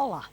Olá,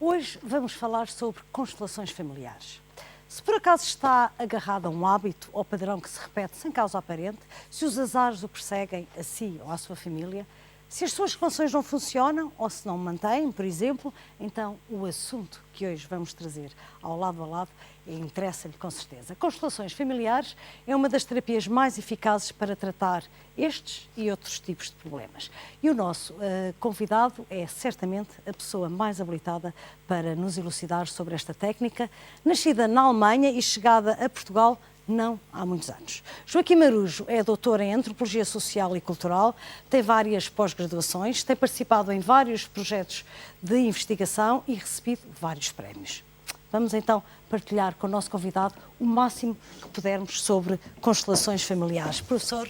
hoje vamos falar sobre constelações familiares. Se por acaso está agarrado a um hábito ou padrão que se repete sem causa aparente, se os azares o perseguem a si ou à sua família, se as suas relações não funcionam ou se não mantêm, por exemplo, então o assunto que hoje vamos trazer ao lado a lado interessa-lhe com certeza. Constelações familiares é uma das terapias mais eficazes para tratar estes e outros tipos de problemas. E o nosso convidado é certamente a pessoa mais habilitada para nos elucidar sobre esta técnica, nascida na Alemanha e chegada a Portugal não há muitos anos. Joaquim Marujo é doutor em Antropologia Social e Cultural, tem várias pós-graduações, tem participado em vários projetos de investigação e recebido vários prémios. Vamos então partilhar com o nosso convidado o máximo que pudermos sobre constelações familiares. Professor,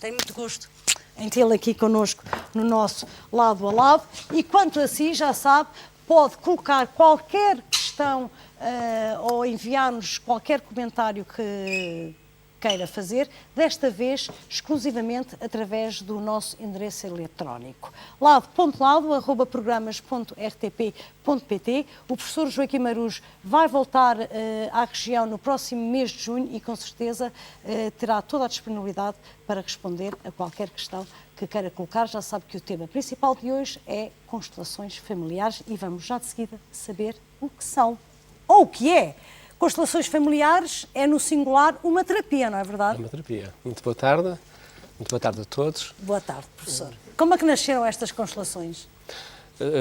tenho muito gosto em tê-lo aqui connosco no nosso lado a lado e quanto a si, já sabe, pode colocar qualquer questão ou enviar-nos qualquer comentário que queira fazer, desta vez exclusivamente através do nosso endereço eletrónico. lado.lado@programas.rtp.pt. O professor Joaquim Marujo vai voltar à região no próximo mês de junho e com certeza terá toda a disponibilidade para responder a qualquer questão que queira colocar. Já sabe que o tema principal de hoje é constelações familiares e vamos já de seguida saber o que são ou o que é. Constelações familiares é, no singular, uma terapia, não é verdade? É uma terapia. Muito boa tarde a todos. Boa tarde, professor. Como é que nasceram estas constelações?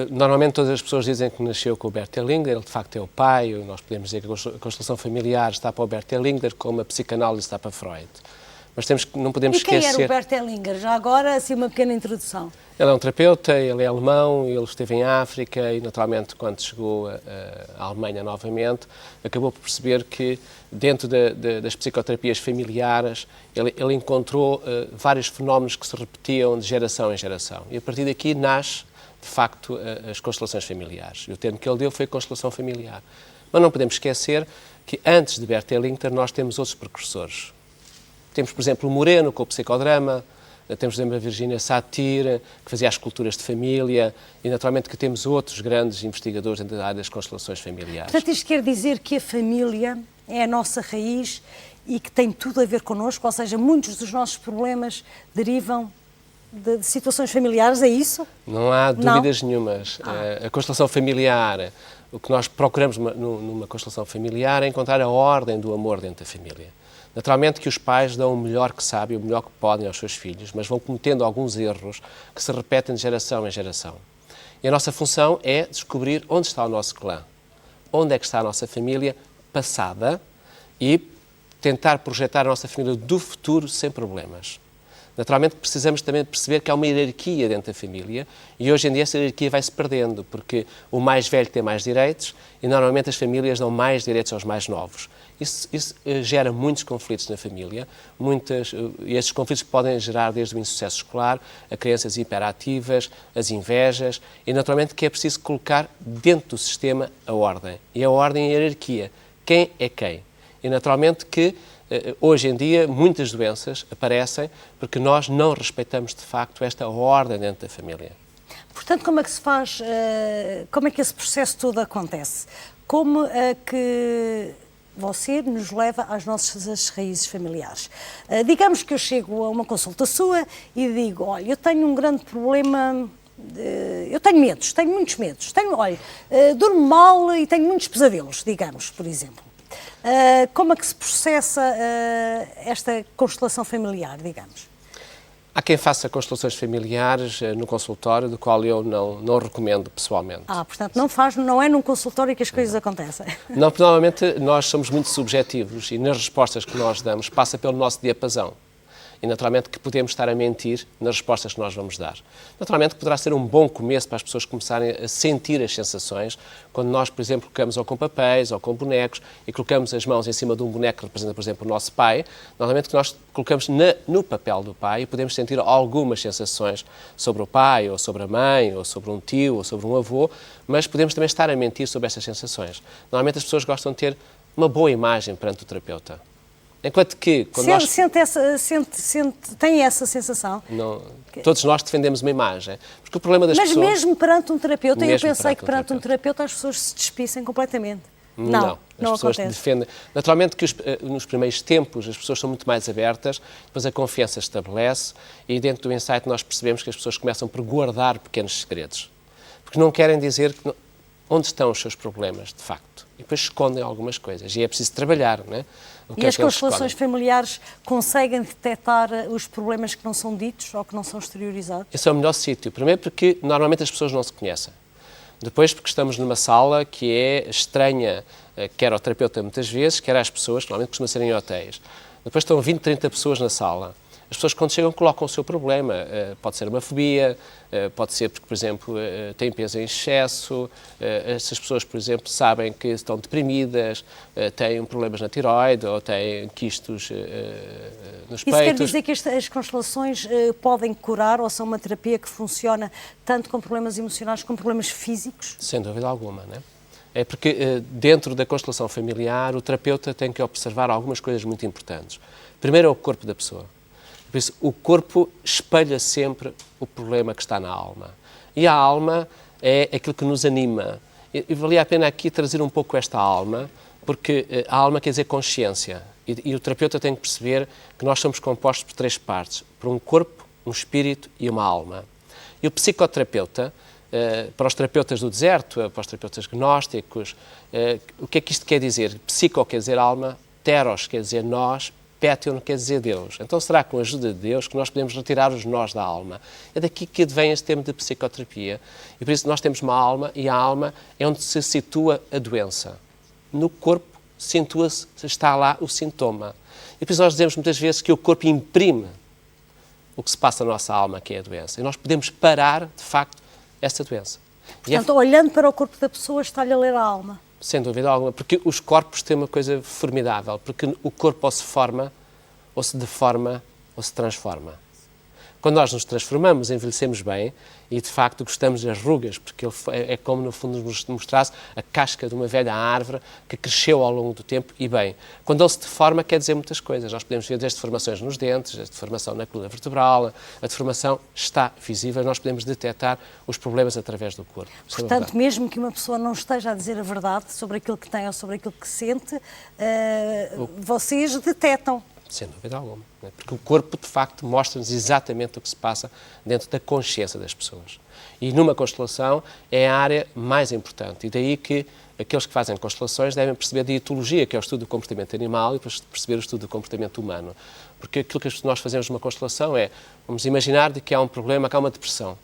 Normalmente todas as pessoas dizem que nasceu com o Bert Hellinger, ele de facto é o pai, nós podemos dizer que a constelação familiar está para o Bert Hellinger, como a psicanálise está para Freud. Mas não podemos esquecer... E quem era o Bert Hellinger? Já agora, assim, uma pequena introdução. Ele é um terapeuta, ele é alemão, ele esteve em África e, naturalmente, quando chegou à Alemanha novamente, acabou por perceber que, dentro das psicoterapias familiares, ele encontrou vários fenómenos que se repetiam de geração em geração. E, a partir daqui, nasce, de facto, as constelações familiares. E o termo que ele deu foi constelação familiar. Mas não podemos esquecer que, antes de Bert Hellinger, nós temos outros precursores. Temos, por exemplo, o Moreno, com o psicodrama, temos, por exemplo, a Virginia Satir, que fazia as culturas de família, e, naturalmente, que temos outros grandes investigadores dentro da área das constelações familiares. Portanto, isto quer dizer que a família é a nossa raiz e que tem tudo a ver connosco, ou seja, muitos dos nossos problemas derivam de situações familiares, é isso? Não há dúvidas nenhumas. A constelação familiar, o que nós procuramos numa constelação familiar é encontrar a ordem do amor dentro da família. Naturalmente que os pais dão o melhor que sabem, o melhor que podem aos seus filhos, mas vão cometendo alguns erros que se repetem de geração em geração. E a nossa função é descobrir onde está o nosso clã, onde é que está a nossa família passada e tentar projetar a nossa família do futuro sem problemas. Naturalmente precisamos também perceber que há uma hierarquia dentro da família e hoje em dia essa hierarquia vai-se perdendo, porque o mais velho tem mais direitos e normalmente as famílias dão mais direitos aos mais novos. Isso gera muitos conflitos na família, e esses conflitos podem gerar desde o insucesso escolar, a crianças hiperativas, as invejas, e naturalmente que é preciso colocar dentro do sistema a ordem. E a ordem e a hierarquia. Quem é quem? E naturalmente que hoje em dia muitas doenças aparecem porque nós não respeitamos de facto esta ordem dentro da família. Portanto, como é que se faz, como é que esse processo todo acontece? Como é que você nos leva às nossas raízes familiares? Digamos que eu chego a uma consulta sua e digo, olha, eu tenho um grande problema, eu tenho medos, tenho muitos medos, durmo mal e tenho muitos pesadelos, digamos, por exemplo. Como é que se processa esta constelação familiar, digamos? Há quem faça constelações familiares no consultório, do qual eu não recomendo pessoalmente. Portanto, não é num consultório que as coisas acontecem. Não, porque normalmente nós somos muito subjetivos e nas respostas que nós damos passa pelo nosso diapasão. E naturalmente que podemos estar a mentir nas respostas que nós vamos dar. Naturalmente que poderá ser um bom começo para as pessoas começarem a sentir as sensações, quando nós, por exemplo, colocamos ou com papéis ou com bonecos e colocamos as mãos em cima de um boneco que representa, por exemplo, o nosso pai, normalmente que nós colocamos no papel do pai e podemos sentir algumas sensações sobre o pai, ou sobre a mãe, ou sobre um tio, ou sobre um avô, mas podemos também estar a mentir sobre essas sensações. Normalmente as pessoas gostam de ter uma boa imagem perante o terapeuta. Enquanto que, quando nós... Tem essa sensação? Não, todos nós defendemos uma imagem. Porque o problema das Mas pessoas... mesmo perante um terapeuta, eu Mesmo pensei que perante um terapeuta terapeuta as pessoas se despissem completamente. Não, Não as pessoas acontece. defendem. Naturalmente que nos primeiros tempos as pessoas são muito mais abertas, depois a confiança estabelece e dentro do insight nós percebemos que as pessoas começam por guardar pequenos segredos. Porque não querem dizer onde estão os seus problemas, de facto. E depois escondem algumas coisas. E é preciso trabalhar, não é? E as constelações familiares conseguem detectar os problemas que não são ditos ou que não são exteriorizados? Esse é o melhor sítio. Primeiro porque normalmente as pessoas não se conhecem. Depois porque estamos numa sala que é estranha, quer ao terapeuta muitas vezes, quer às pessoas, que normalmente costumam ser em hotéis. Depois estão 20, 30 pessoas na sala. As pessoas, quando chegam, colocam o seu problema. Pode ser uma fobia, pode ser porque, por exemplo, têm peso em excesso. Essas pessoas, por exemplo, sabem que estão deprimidas, têm problemas na tiroide ou têm quistos nos peitos. Isso quer dizer que as constelações podem curar ou são uma terapia que funciona tanto com problemas emocionais como problemas físicos? Sem dúvida alguma, não é? É porque dentro da constelação familiar o terapeuta tem que observar algumas coisas muito importantes. Primeiro é o corpo da pessoa. Por isso, o corpo espelha sempre o problema que está na alma. E a alma é aquilo que nos anima. E valia a pena aqui trazer um pouco esta alma, porque a alma quer dizer consciência. E o terapeuta tem que perceber que nós somos compostos por 3 partes. Por um corpo, um espírito e uma alma. E o psicoterapeuta, para os terapeutas do deserto, para os terapeutas gnósticos, o que é que isto quer dizer? Psico quer dizer alma, teros quer dizer nós, Pétion quer dizer Deus. Então será com a ajuda de Deus que nós podemos retirar os nós da alma? É daqui que advém este termo de psicoterapia. E por isso nós temos uma alma e a alma é onde se situa a doença. No corpo situa-se, está lá o sintoma. E por isso nós dizemos muitas vezes que o corpo imprime o que se passa na nossa alma, que é a doença. E nós podemos parar, de facto, essa doença. Portanto, olhando para o corpo da pessoa, está-lhe a ler a alma. Sem dúvida alguma, porque os corpos têm uma coisa formidável, porque o corpo ou se forma, ou se deforma, ou se transforma. Quando nós nos transformamos, envelhecemos bem e, de facto, gostamos das rugas, porque ele é como, no fundo, nos mostrasse a casca de uma velha árvore que cresceu ao longo do tempo e bem. Quando ele se deforma, quer dizer muitas coisas. Nós podemos ver desde deformações nos dentes, a deformação na coluna vertebral, a deformação está visível, nós podemos detectar os problemas através do corpo. Portanto, mesmo que uma pessoa não esteja a dizer a verdade sobre aquilo que tem ou sobre aquilo que sente, vocês detectam. Sem dúvida alguma. Porque o corpo, de facto, mostra-nos exatamente o que se passa dentro da consciência das pessoas. E numa constelação é a área mais importante. E daí que aqueles que fazem constelações devem perceber a dietologia, que é o estudo do comportamento animal, e depois perceber o estudo do comportamento humano. Porque aquilo que nós fazemos numa constelação é, vamos imaginar de que há um problema, que há uma depressão.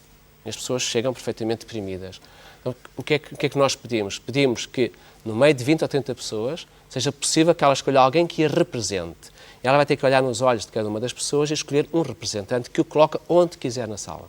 E as pessoas chegam perfeitamente deprimidas. Então, o que é que nós pedimos? Pedimos que, no meio de 20 ou 30 pessoas, seja possível que ela escolha alguém que a represente. Ela vai ter que olhar nos olhos de cada uma das pessoas e escolher um representante que o coloca onde quiser na sala.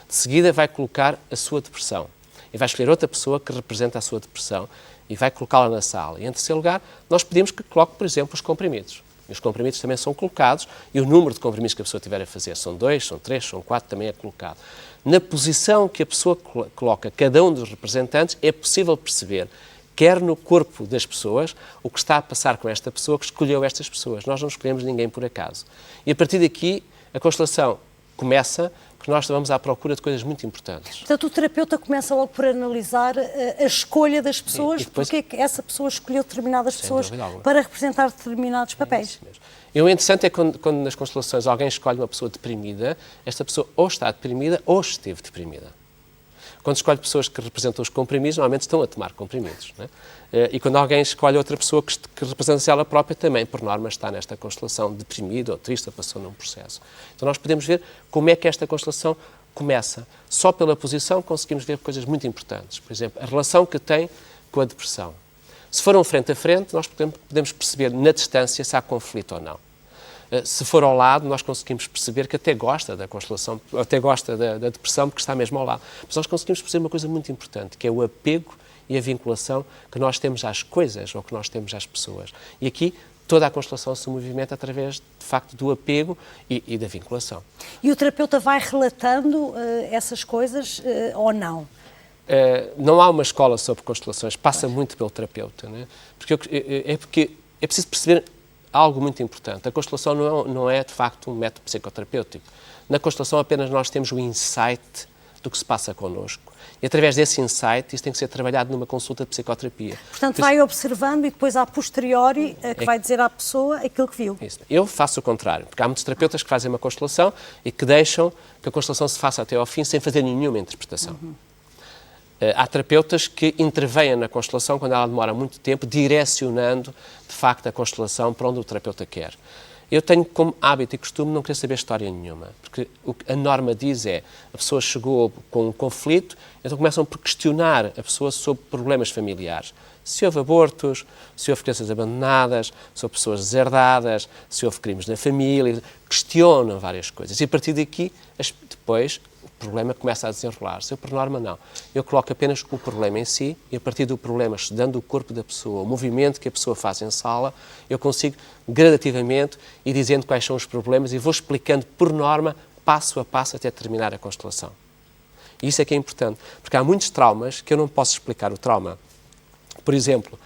De seguida vai colocar a sua depressão e vai escolher outra pessoa que representa a sua depressão e vai colocá-la na sala. E em terceiro lugar, nós pedimos que coloque, por exemplo, os comprimidos. E os comprimidos também são colocados e o número de comprimidos que a pessoa tiver a fazer, são 2, são 3, são 4, também é colocado. Na posição que a pessoa coloca cada um dos representantes, é possível perceber quer no corpo das pessoas, o que está a passar com esta pessoa que escolheu estas pessoas. Nós não escolhemos ninguém por acaso. E a partir daqui, a constelação começa, porque nós vamos à procura de coisas muito importantes. Portanto, o terapeuta começa logo por analisar a escolha das pessoas, e depois, porque é que essa pessoa escolheu determinadas pessoas para representar determinados papéis. E o interessante é quando nas constelações alguém escolhe uma pessoa deprimida, esta pessoa ou está deprimida ou esteve deprimida. Quando escolhe pessoas que representam os comprimidos, normalmente estão a tomar comprimidos. Não é? E quando alguém escolhe outra pessoa que representa ela própria, também, por norma, está nesta constelação deprimida ou triste, ou passou num processo. Então nós podemos ver como é que esta constelação começa. Só pela posição conseguimos ver coisas muito importantes. Por exemplo, a relação que tem com a depressão. Se for um frente a frente, nós podemos perceber na distância se há conflito ou não. Se for ao lado, nós conseguimos perceber que até gosta da constelação, até gosta da depressão, porque está mesmo ao lado. Mas nós conseguimos perceber uma coisa muito importante, que é o apego e a vinculação que nós temos às coisas ou que nós temos às pessoas. E aqui toda a constelação se movimenta através, de facto, do apego e da vinculação. E o terapeuta vai relatando essas coisas ou não? Não há uma escola sobre constelações, passa muito pelo terapeuta, não é? Porque é preciso perceber algo muito importante. A constelação não é, de facto, um método psicoterapêutico. Na constelação apenas nós temos o insight do que se passa connosco. E através desse insight, isso tem que ser trabalhado numa consulta de psicoterapia. Portanto, vai observando e depois, a posteriori, que vai dizer à pessoa aquilo que viu. Isso. Eu faço o contrário, porque há muitos terapeutas que fazem uma constelação e que deixam que a constelação se faça até ao fim sem fazer nenhuma interpretação. Há terapeutas que intervêm na constelação quando ela demora muito tempo, direcionando, de facto, a constelação para onde o terapeuta quer. Eu tenho como hábito e costume não querer saber história nenhuma, porque o que a norma diz é a pessoa chegou com um conflito, então começam por questionar a pessoa sobre problemas familiares. Se houve abortos, se houve crianças abandonadas, se houve pessoas deserdadas, se houve crimes na família, questionam várias coisas. E a partir daqui, depois, o problema começa a desenrolar-se. Eu, por norma, não. Eu coloco apenas o problema em si e, a partir do problema, estudando o corpo da pessoa, o movimento que a pessoa faz em sala, eu consigo, gradativamente, ir dizendo quais são os problemas e vou explicando, por norma, passo a passo, até terminar a constelação. E isso é que é importante, porque há muitos traumas que eu não posso explicar o trauma. Por exemplo,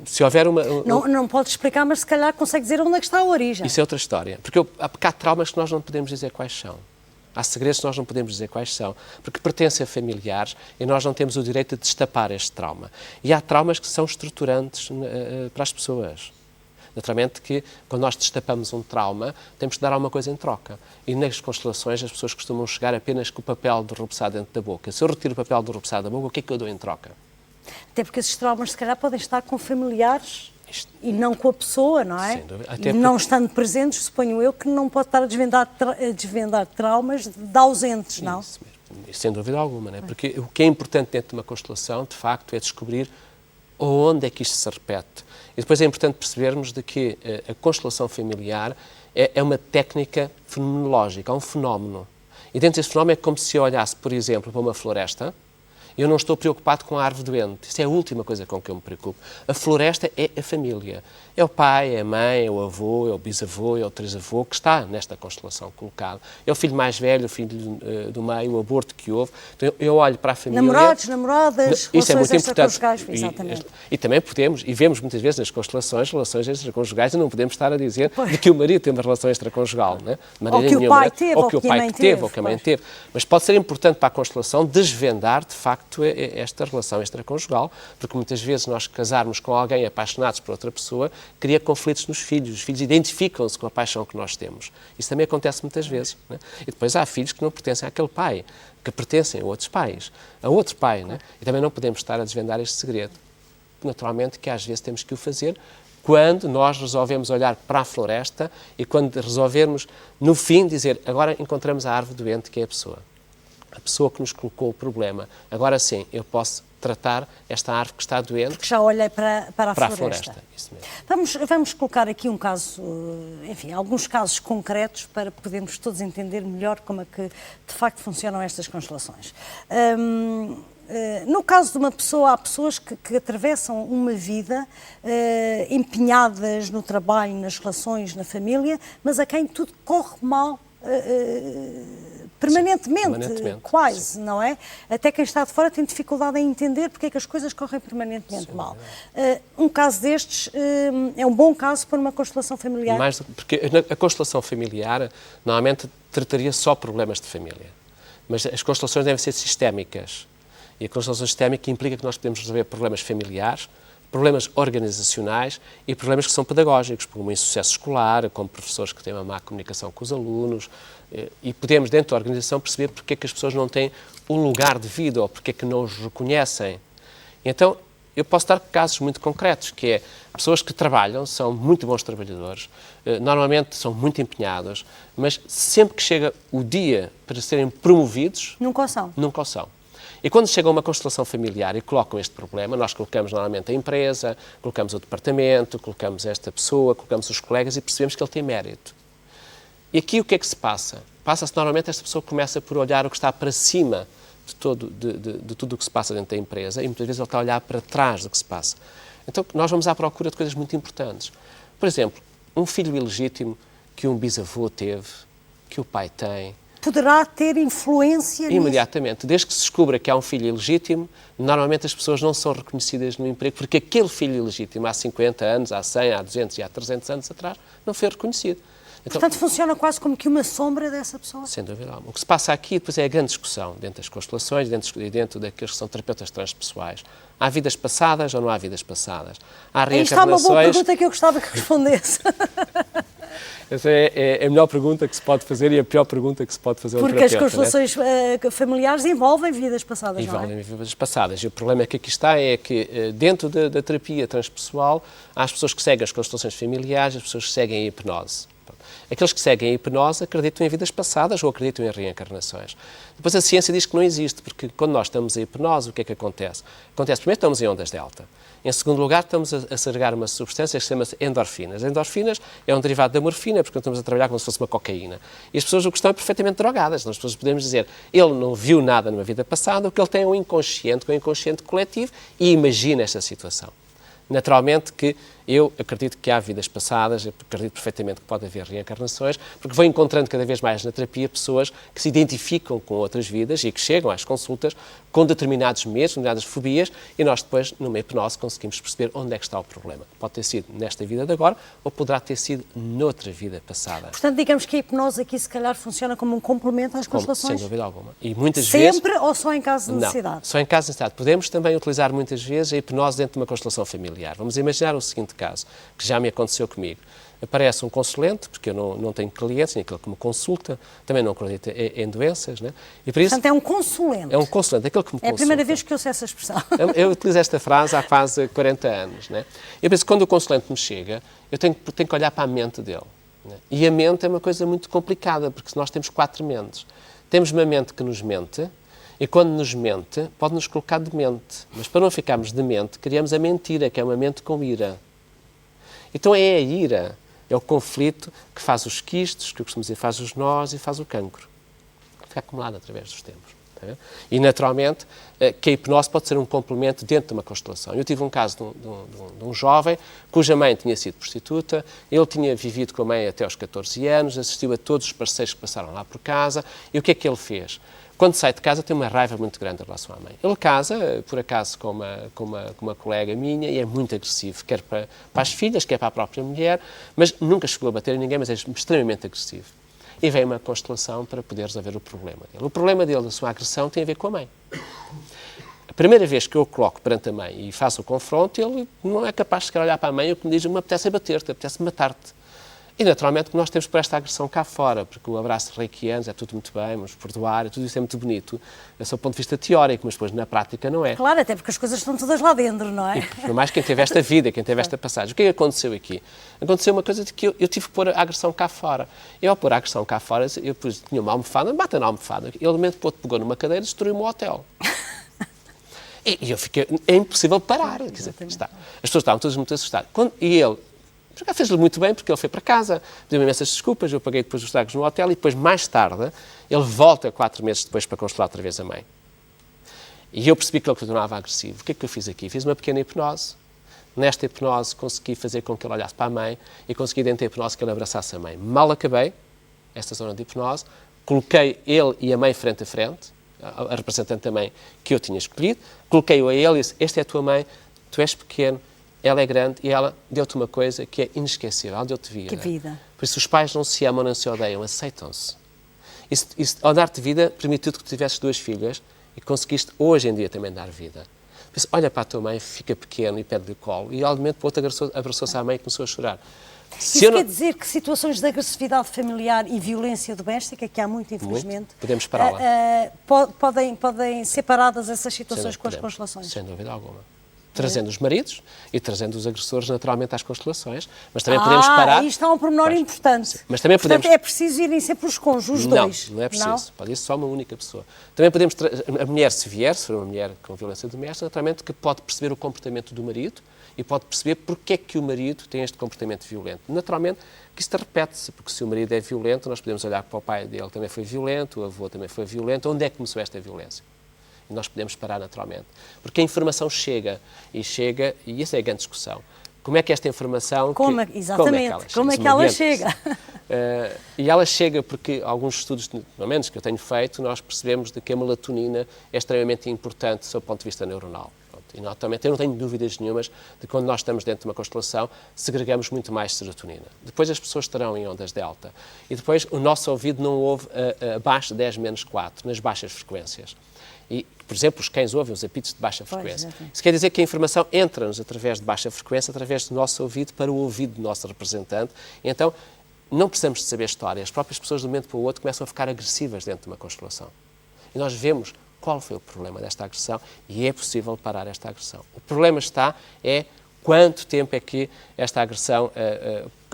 se houver uma... Não pode explicar, mas se calhar consegue dizer onde é que está a origem. Isso é outra história. Porque há traumas que nós não podemos dizer quais são. Há segredos que nós não podemos dizer quais são, porque pertencem a familiares e nós não temos o direito de destapar este trauma. E há traumas que são estruturantes para as pessoas. Naturalmente que, quando nós destapamos um trauma, temos que dar alguma coisa em troca. E nas constelações as pessoas costumam chegar apenas com o papel de derrubeçado dentro da boca. Se eu retiro o papel de derrubeçado da boca, o que é que eu dou em troca? Até porque esses traumas, se calhar, podem estar com familiares e não com a pessoa, não é? Sem dúvida. Até e não estando presentes, suponho eu, que não pode estar a desvendar traumas de ausentes, não? Isso mesmo. Sem dúvida alguma, não é? Porque o que é importante dentro de uma constelação, de facto, é descobrir onde é que isto se repete. E depois é importante percebermos de que a constelação familiar é uma técnica fenomenológica, é um fenómeno. E dentro desse fenómeno é como se eu olhasse, por exemplo, para uma floresta. Eu não estou preocupado com a árvore doente. Isso é a última coisa com que eu me preocupo. A floresta é a família. É o pai, é a mãe, é o avô, é o bisavô, é o trisavô que está nesta constelação colocado. É o filho mais velho, o filho do meio, o aborto que houve. Então, eu olho para a família... Namorados, namoradas, isso é muito importante. Exatamente. E também podemos, e vemos muitas vezes nas constelações, relações extraconjugais, e não podemos estar a dizer de que o marido tem uma relação extraconjugal, né? De maneira ou que nenhuma, o pai teve, ou que o pai teve, ou que a mãe teve. Mas pode ser importante para a constelação desvendar, de facto, esta relação extraconjugal, porque muitas vezes nós casarmos com alguém apaixonados por outra pessoa cria conflitos nos filhos. Os filhos identificam-se com a paixão que nós temos. Isso também acontece muitas vezes. Né? E depois há filhos que não pertencem àquele pai, que pertencem a outros pais, a outro pai. Né? E também não podemos estar a desvendar este segredo. Naturalmente que às vezes temos que o fazer quando nós resolvemos olhar para a floresta e quando resolvermos, no fim, dizer agora encontramos a árvore doente, que é a pessoa. A pessoa que nos colocou o problema. Agora sim, eu posso tratar esta árvore que está doente. Porque já olhei para a floresta. Isso mesmo. Vamos colocar aqui um caso, enfim, alguns casos concretos para podermos todos entender melhor como é que de facto funcionam estas constelações. No caso de uma pessoa, há pessoas que atravessam uma vida empenhadas no trabalho, nas relações, na família, mas a quem tudo corre mal permanentemente, quase, sim. Não é? Até quem está de fora tem dificuldade em entender porque é que as coisas correm permanentemente mal. Um caso destes é um bom caso para uma constelação familiar? Porque a constelação familiar normalmente trataria só problemas de família, mas as constelações devem ser sistémicas. E a constelação sistémica implica que nós podemos resolver problemas familiares, problemas organizacionais e problemas que são pedagógicos, como o insucesso escolar, como professores que têm uma má comunicação com os alunos, e podemos, dentro da organização, perceber porque é que as pessoas não têm um lugar de vida ou porque é que não os reconhecem. Então, eu posso dar casos muito concretos, que é pessoas que trabalham, são muito bons trabalhadores, normalmente são muito empenhados, mas sempre que chega o dia para serem promovidos... Nunca o são. Nunca o são. E quando chega a uma constelação familiar e colocam este problema, nós colocamos normalmente a empresa, colocamos o departamento, colocamos esta pessoa, colocamos os colegas e percebemos que ele tem mérito. E aqui o que é que se passa? Passa-se normalmente, esta pessoa começa por olhar o que está para cima de tudo o que se passa dentro da empresa e muitas vezes ele está a olhar para trás do que se passa. Então nós vamos à procura de coisas muito importantes. Por exemplo, um filho ilegítimo que um bisavô teve, que o pai tem, poderá ter influência nisso? Imediatamente. Desde que se descubra que há um filho ilegítimo, normalmente as pessoas não são reconhecidas no emprego porque aquele filho ilegítimo há 50 anos, há 100, há 200 e há 300 anos atrás não foi reconhecido. Então, portanto, funciona quase como que uma sombra dessa pessoa? sem dúvida alguma. O que se passa aqui depois é a grande discussão dentro das constelações, dentro daqueles que são terapeutas transpessoais. Há vidas passadas ou não há vidas passadas? Há Aí está uma boa pergunta que eu gostava que respondesse. Essa é a melhor pergunta que se pode fazer e a pior pergunta que se pode fazer a um Porque as terapeuta, constelações familiares envolvem vidas passadas, não é? envolvem vidas passadas. E o problema que aqui está é que dentro da terapia transpessoal há as pessoas que seguem as constelações familiares e as pessoas que seguem a hipnose. Aqueles que seguem a hipnose acreditam em vidas passadas ou acreditam em reencarnações. Depois a ciência diz que não existe, porque quando nós estamos em hipnose, o que é que acontece? Acontece, primeiro estamos em ondas delta. Em segundo lugar, estamos a segregar uma substância que se chama endorfinas. Endorfinas é um derivado da morfina, porque estamos a trabalhar como se fosse uma cocaína. E as pessoas o que estão é perfeitamente drogadas. As pessoas podemos dizer, ele não viu nada numa vida passada, o que ele tem é um inconsciente, que é um inconsciente coletivo, e imagina esta situação. Naturalmente que eu acredito que há vidas passadas, eu acredito perfeitamente que pode haver reencarnações, porque vou encontrando cada vez mais na terapia pessoas que se identificam com outras vidas e que chegam às consultas com determinados medos, determinadas fobias, e nós depois, numa hipnose, conseguimos perceber onde é que está o problema. Pode ter sido nesta vida de agora ou poderá ter sido noutra vida passada. Portanto, digamos que a hipnose aqui se calhar funciona como um complemento às constelações? Sem dúvida alguma. E muitas vezes... Sempre ou só em caso de necessidade? Não, só em caso de necessidade. Podemos também utilizar muitas vezes a hipnose dentro de uma constelação familiar. Vamos imaginar o seguinte caso, que já me aconteceu comigo. Aparece um consulente, porque eu não tenho clientes, nem aquele que me consulta, também não acredita em doenças, né? E por isso, portanto, é um consulente. é um consulente, aquele que me consulta. É a primeira vez que eu sei essa expressão. Eu utilizo esta frase há quase 40 anos, né? Eu penso que quando o consulente me chega, eu tenho que olhar para a mente dele. Né? E a mente é uma coisa muito complicada, porque nós temos 4 mentes. Temos uma mente que nos mente, e quando nos mente, pode nos colocar demente. Mas para não ficarmos demente, criamos a mentira, que é uma mente com ira. Então é a ira, é o conflito que faz os quistos, que eu costumo dizer, faz os nós e faz o cancro. Fica acumulado através dos tempos. Tá? E, naturalmente, que a hipnose pode ser um complemento dentro de uma constelação. Eu tive um caso de um jovem cuja mãe tinha sido prostituta, ele tinha vivido com a mãe até aos 14 anos, assistiu a todos os parceiros que passaram lá por casa, e o que é que ele fez? Quando sai de casa tem uma raiva muito grande em relação à mãe. Ele casa, por acaso, com uma colega minha e é muito agressivo, quer para as filhas, quer para a própria mulher, mas nunca chegou a bater em ninguém, mas é extremamente agressivo. E vem uma constelação para poder resolver o problema dele. O problema dele, da sua agressão, tem a ver com a mãe. A primeira vez que eu o coloco perante a mãe e faço o confronto, ele não é capaz de sequer olhar para a mãe e o que me diz, me apetece é bater-te, apetece matar-te. E, naturalmente, que nós temos por esta agressão cá fora, porque o abraço reikiano é tudo muito bem, vamos perdoar, tudo isso é muito bonito, é só do ponto de vista teórico, mas depois na prática não é. Claro, até porque as coisas estão todas lá dentro, não é? E por mais quem teve esta vida, quem teve esta passagem. O que é que aconteceu aqui? Aconteceu uma coisa de que eu tive que pôr a agressão cá fora. Eu, ao pôr a agressão cá fora, eu tinha uma almofada, bata na almofada, ele, de momento, pegou numa cadeira e destruiu-me o hotel. E eu fiquei... É impossível parar. Quer dizer, está. As pessoas estavam todas muito assustadas. E ele... Fez-lhe muito bem, porque ele foi para casa, pediu-me imensas desculpas, eu paguei depois os estragos no hotel e depois, mais tarde, ele volta 4 meses depois para constelar outra vez a mãe. E eu percebi que ele continuava agressivo. O que é que eu fiz aqui? Fiz uma pequena hipnose. Nesta hipnose consegui fazer com que ele olhasse para a mãe e consegui dentro da hipnose que ele abraçasse a mãe. Mal acabei esta zona de hipnose, coloquei ele e a mãe frente a frente, a representante da mãe que eu tinha escolhido, coloquei-o a ele e disse, esta é a tua mãe, tu és pequeno, ela é grande e ela deu-te uma coisa que é inesquecível, ela deu-te vida. Que vida. Por isso os pais não se amam, não se odeiam, aceitam-se. Ao dar-te vida, permitiu-te que tu tivesses 2 filhas e conseguiste hoje em dia também dar vida. Por isso, olha para a tua mãe, fica pequeno e pede-lhe o colo. E, obviamente, o outro abraçou-se à mãe e começou a chorar. Isso quer dizer que situações de agressividade familiar e violência doméstica, que há muito, infelizmente, podemos pará-la. Podem ser paradas essas situações com as constelações? Sem dúvida alguma. Trazendo os maridos e trazendo os agressores naturalmente às constelações, mas também podemos parar... Aí está um pormenor importante. Mas também Portanto, podemos... é preciso irem sempre os cônjuges, os dois. Não é preciso. Pode ir só uma única pessoa. Também podemos... A mulher, se for uma mulher com violência doméstica, naturalmente que pode perceber o comportamento do marido e pode perceber porque é que o marido tem este comportamento violento. Naturalmente que isto repete-se, porque se o marido é violento, nós podemos olhar para o pai dele, também foi violento, o avô também foi violento. Onde é que começou esta violência? E nós podemos parar naturalmente. Porque a informação chega, e essa é a grande discussão. como é que esta informação... Exatamente, como é que ela chega? E ela chega porque alguns estudos, pelo menos que eu tenho feito, nós percebemos de que a melatonina é extremamente importante do ponto de vista neuronal. E naturalmente eu não tenho dúvidas nenhumas de que quando nós estamos dentro de uma constelação segregamos muito mais serotonina. Depois as pessoas estarão em ondas delta. E depois o nosso ouvido não ouve abaixo de 10-4, nas baixas frequências. E, por exemplo, os cães ouvem os apitos de baixa frequência. Isso quer dizer que a informação entra-nos através de baixa frequência, através do nosso ouvido para o ouvido do nosso representante. Então, não precisamos de saber história. As próprias pessoas, de um momento para o outro, começam a ficar agressivas dentro de uma constelação. E nós vemos qual foi o problema desta agressão e é possível parar esta agressão. O problema é quanto tempo é que esta agressão,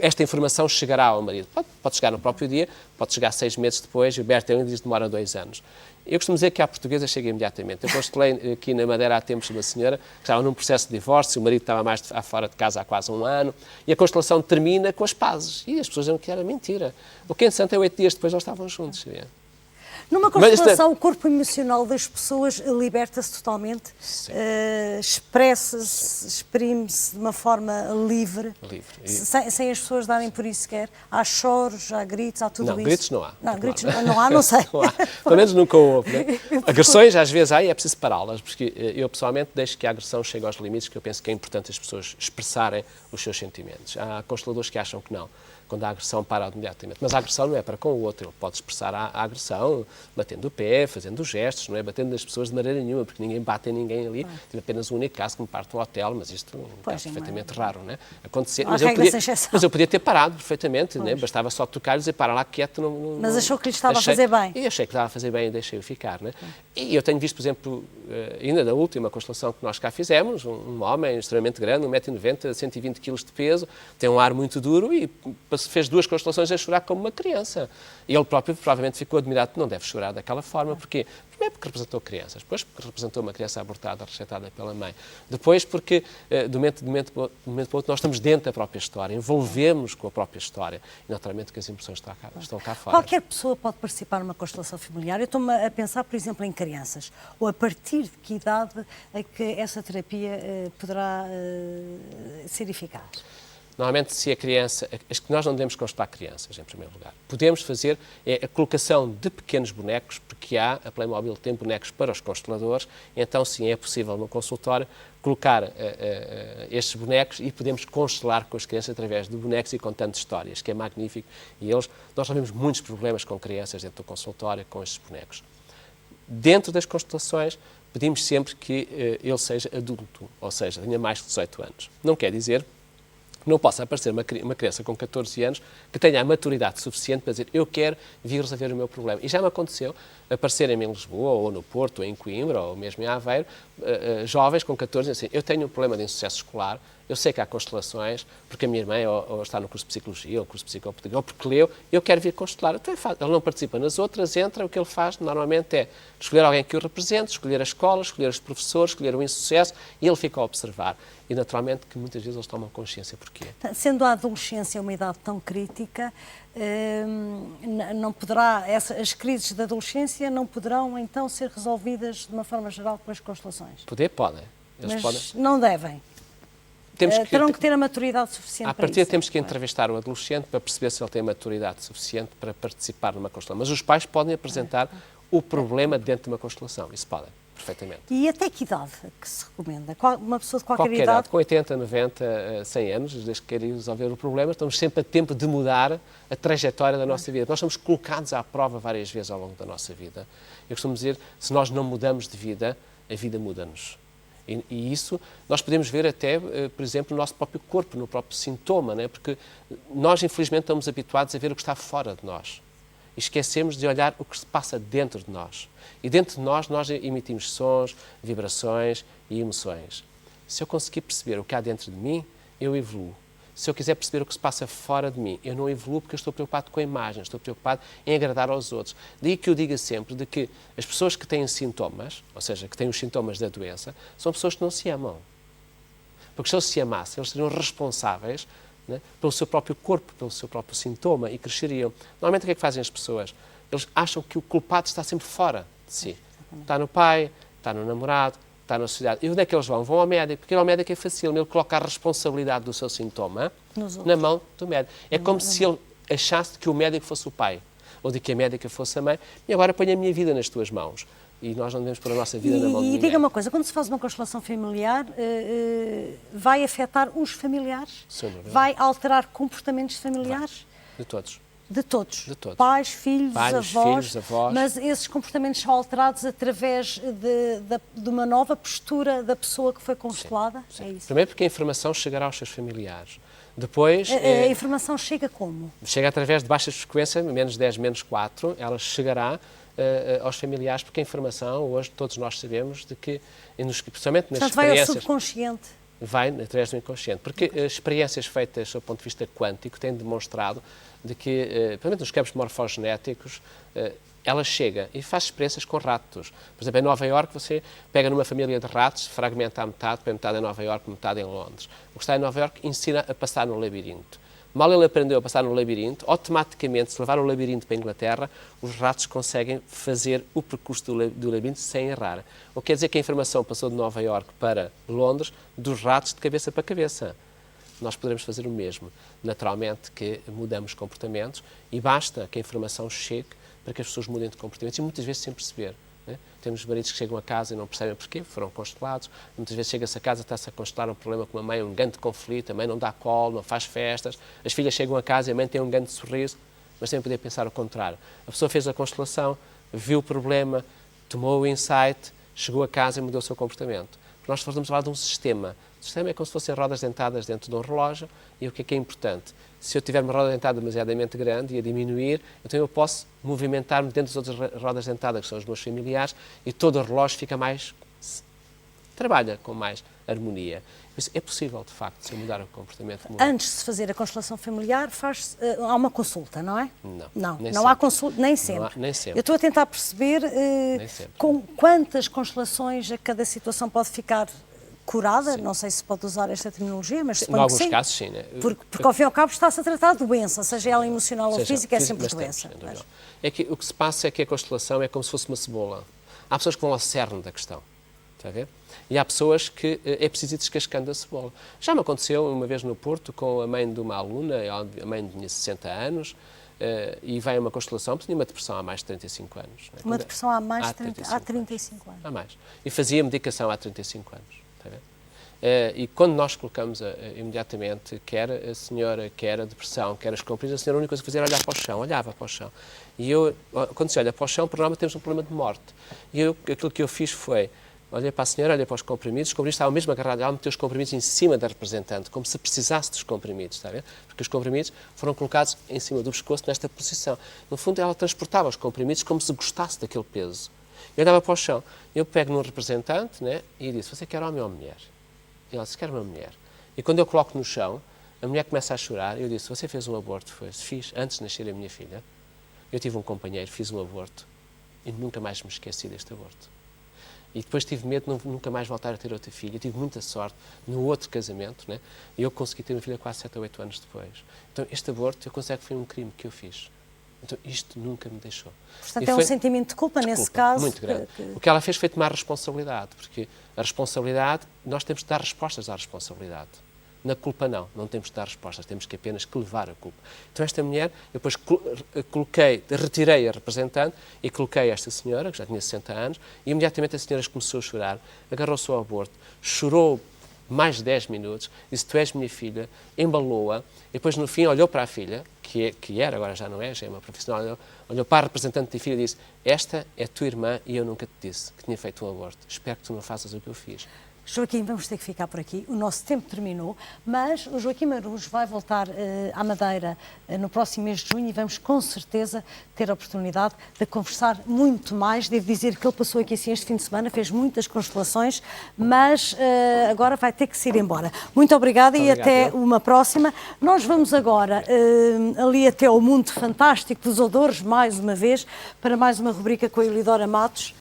esta informação chegará ao marido. Pode chegar no próprio dia, pode chegar 6 meses depois, e o Bertrand diz que demora 2 anos. Eu costumo dizer que à portuguesa chega imediatamente. Eu constelei aqui na Madeira há tempos uma senhora que estava num processo de divórcio, o marido estava mais fora de casa há quase 1 ano, e a constelação termina com as pazes. E as pessoas diziam que era mentira. O que é interessante é 8 dias depois eles estavam juntos. Numa constelação, o corpo emocional das pessoas liberta-se totalmente, expressa-se, exprime-se de uma forma livre. Sem as pessoas darem por isso sequer. Há choros, há gritos, há tudo isso. Não, gritos não há. Não, gritos não há, não sei. Não há. Pelo menos nunca houve. Né? Agressões, às vezes há e é preciso pará-las, porque eu pessoalmente deixo que a agressão chegue aos limites que eu penso que é importante as pessoas expressarem os seus sentimentos. Há consteladores que acham que não. Quando a agressão para imediatamente. Mas a agressão não é para com o outro. Ele pode expressar a agressão batendo o pé, fazendo gestos, não é batendo nas pessoas de maneira nenhuma, porque ninguém bate em ninguém ali. Tive apenas um único caso que me parte um hotel, mas isto é um caso perfeitamente raro, não é? Acontecer. Mas eu podia ter parado perfeitamente, né? Bastava só tocar e dizer, para lá quieto. Mas achou que lhe estava a fazer bem. E achei que estava a fazer bem e deixei-o ficar, né? E eu tenho visto, por exemplo, ainda na última constelação que nós cá fizemos, um homem extremamente grande, 1,90 m, 120 kg de peso, tem um ar muito duro e fez 2 constelações a chorar como uma criança. E ele próprio provavelmente ficou admirado que não deve chorar daquela forma. Porquê? Primeiro porque representou crianças, depois porque representou uma criança abortada, rejeitada pela mãe. Depois porque, de momento para o outro, nós estamos dentro da própria história, envolvemos com a própria história. E, naturalmente, que as emoções estão cá fora. Qualquer pessoa pode participar numa constelação familiar. Eu estou-me a pensar, por exemplo, em crianças. Ou a partir de que idade é que essa terapia poderá ser eficaz? Normalmente, se a criança... Acho que nós não devemos constelar crianças, em primeiro lugar. Podemos fazer a colocação de pequenos bonecos, porque a Playmobil tem bonecos para os consteladores, então, sim, é possível no consultório colocar estes bonecos e podemos constelar com as crianças através de bonecos e contando histórias, que é magnífico. E nós tivemos muitos problemas com crianças dentro do consultório com estes bonecos. Dentro das constelações, pedimos sempre que ele seja adulto, ou seja, tenha mais de 18 anos. Não quer dizer não possa aparecer uma criança com 14 anos que tenha a maturidade suficiente para dizer eu quero vir resolver o meu problema. E já me aconteceu aparecerem em Lisboa, ou no Porto, ou em Coimbra, ou mesmo em Aveiro, jovens com 14 anos assim, eu tenho um problema de insucesso escolar, eu sei que há constelações, porque a minha irmã ou está no curso de Psicologia, ou curso de Psicopedagogia, ou porque leu, eu quero vir constelar. Então ele não participa nas outras, entra, o que ele faz normalmente é escolher alguém que o represente, escolher a escola, escolher os professores, escolher o insucesso, e ele fica a observar. E naturalmente que muitas vezes eles tomam consciência porquê. Sendo a adolescência uma idade tão crítica, não poderá, as crises da adolescência não poderão então ser resolvidas de uma forma geral com as constelações? Podem. Mas não devem. Terão que ter a maturidade suficiente para isso. À partida temos que entrevistar o adolescente para perceber se ele tem a maturidade suficiente para participar numa constelação. Mas os pais podem apresentar o problema dentro de uma constelação. Isso podem, perfeitamente. E até que idade que se recomenda? Uma pessoa de qualquer idade? Com 80, 90, 100 anos, desde que queira resolver o problema, estamos sempre a tempo de mudar a trajetória da nossa vida. Nós somos colocados à prova várias vezes ao longo da nossa vida. Eu costumo dizer, se nós não mudamos de vida, a vida muda-nos. E isso nós podemos ver até, por exemplo, no nosso próprio corpo, no próprio sintoma, né? Porque nós, infelizmente, estamos habituados a ver o que está fora de nós. E esquecemos de olhar o que se passa dentro de nós. E dentro de nós emitimos sons, vibrações e emoções. Se eu conseguir perceber o que há dentro de mim, eu evoluo. Se eu quiser perceber o que se passa fora de mim, eu não evoluo porque eu estou preocupado com a imagem, estou preocupado em agradar aos outros. Daí que eu diga sempre de que as pessoas que têm sintomas, ou seja, que têm os sintomas da doença, são pessoas que não se amam. Porque se eles se amassem, eles seriam responsáveis, né, pelo seu próprio corpo, pelo seu próprio sintoma e cresceriam. Normalmente o que é que fazem as pessoas? Eles acham que o culpado está sempre fora de si. Está no pai, está no namorado, está na sociedade. E onde é que eles vão? Vão ao médico, porque ir ao médico é fácil, ele coloca a responsabilidade do seu sintoma na mão do médico. É como se ele achasse que o médico fosse o pai, ou de que a médica fosse a mãe, e agora ponho a minha vida nas tuas mãos. E nós não devemos pôr a nossa vida na mão de ninguém. E diga uma coisa, quando se faz uma constelação familiar, vai afetar os familiares? Vai alterar comportamentos familiares? De todos. De todos? De todos. Pais, filhos, avós, avós. Mas esses comportamentos são alterados através de uma nova postura da pessoa que foi constelada? Sim. É isso? Primeiro porque a informação chegará aos seus familiares. Depois... A informação chega como? Chega através de baixas frequências, menos 10, menos 4, ela chegará aos familiares, porque a informação, hoje todos nós sabemos, de que, principalmente nas Portanto, experiências... vai ao subconsciente. Vai através do inconsciente, porque as experiências feitas do ponto de vista quântico têm demonstrado de que, principalmente nos campos morfogenéticos, ela chega e faz experiências com ratos. Por exemplo, em Nova Iorque, você pega numa família de ratos, fragmenta a metade, põe metade em Nova Iorque, metade em Londres. O que está em Nova Iorque ensina a passar no labirinto. Mal ele aprendeu a passar no labirinto, automaticamente, se levar o labirinto para a Inglaterra, os ratos conseguem fazer o percurso do labirinto sem errar. O que quer dizer que a informação passou de Nova Iorque para Londres, dos ratos de cabeça para cabeça. Nós poderemos fazer o mesmo. Naturalmente que mudamos comportamentos e basta que a informação chegue para que as pessoas mudem de comportamentos e muitas vezes sem perceber. Temos maridos que chegam a casa e não percebem porquê, foram constelados. Muitas vezes chega-se a casa, está-se a constelar um problema com a mãe, um grande conflito, a mãe não dá colo, não faz festas. As filhas chegam a casa e a mãe tem um grande sorriso, mas sem poder pensar o contrário. A pessoa fez a constelação, viu o problema, tomou o insight, chegou a casa e mudou o seu comportamento. Nós estamos a falar de um sistema. O sistema é como se fossem rodas dentadas dentro de um relógio e o que é importante? Se eu tiver uma roda dentada demasiadamente grande e a diminuir, então eu posso movimentar-me dentro das outras rodas dentadas, que são os meus familiares, e todo o relógio fica mais... trabalha com mais harmonia. Isso é possível, de facto, se eu mudar o comportamento. Antes de se fazer a constelação familiar, há uma consulta, não é? Não há consulta, nem sempre. Nem sempre. Eu estou a tentar perceber com quantas constelações a cada situação pode ficar curada, não sei se pode usar esta terminologia, mas suponho que sim. Em alguns casos, sim. Né? Porque ao fim e ao cabo está-se a tratar de doença, seja ela emocional ou física, é sempre doença. É que o que se passa é que a constelação é como se fosse uma cebola. Há pessoas que vão ao cerne da questão, está a ver? E há pessoas que é preciso ir descascando a cebola. Já me aconteceu uma vez no Porto com a mãe de uma aluna, a mãe tinha 60 anos, e veio a uma constelação, porque tinha uma depressão há mais de 35 anos. Né? Uma depressão há 35 anos. Há mais. E fazia medicação há 35 anos. E quando nós colocamos imediatamente, quer a senhora, quer a depressão, quer as comprimidos, a senhora a única coisa que fazia era olhar para o chão, olhava para o chão. E eu, quando se olha para o chão, por norma temos um problema de morte. E aquilo que eu fiz foi, olhei para a senhora, olhei para os comprimidos estavam mesmo agarrados, ela meteu os comprimidos em cima da representante, como se precisasse dos comprimidos, está a ver? Porque os comprimidos foram colocados em cima do pescoço nesta posição. No fundo, ela transportava os comprimidos como se gostasse daquele peso. Eu olhava para o chão, eu pego num representante, né, e disse, você quer homem ou mulher? E ela disse, quero uma mulher. E quando eu coloco no chão, a mulher começa a chorar, e eu disse, você fez um aborto? Foi, fiz, antes de nascer a minha filha. Eu tive um companheiro, fiz um aborto, e nunca mais me esqueci deste aborto. E depois tive medo de nunca mais voltar a ter outra filha. Eu tive muita sorte no outro casamento, né, e eu consegui ter uma filha quase 7 ou 8 anos depois. Então, este aborto, eu considero que foi um crime que eu fiz. Então, isto nunca me deixou. Portanto, é um sentimento de culpa nesse caso. Muito grande. O que ela fez foi tomar responsabilidade, porque a responsabilidade, nós temos de dar respostas à responsabilidade. Na culpa não temos de dar respostas, temos que apenas que levar a culpa. Então esta mulher, eu depois retirei a representante e coloquei esta senhora, que já tinha 60 anos, e imediatamente a senhora começou a chorar, agarrou-se ao aborto, chorou mais de 10 minutos, disse, tu és minha filha, embalou-a, e depois no fim olhou para a filha, que era, agora já não é, já é uma profissional, olhou para a representante da filha e disse, esta é tua irmã e eu nunca te disse que tinha feito um aborto. Espero que tu não faças o que eu fiz. Joaquim, vamos ter que ficar por aqui. O nosso tempo terminou, mas o Joaquim Marujo vai voltar à Madeira no próximo mês de junho e vamos com certeza ter a oportunidade de conversar muito mais. Devo dizer que ele passou aqui assim este fim de semana, fez muitas constelações, mas agora vai ter que se ir embora. Muito obrigada e até uma próxima. Nós vamos agora ali até ao mundo fantástico dos odores, mais uma vez, para mais uma rubrica com a Eulidora Matos.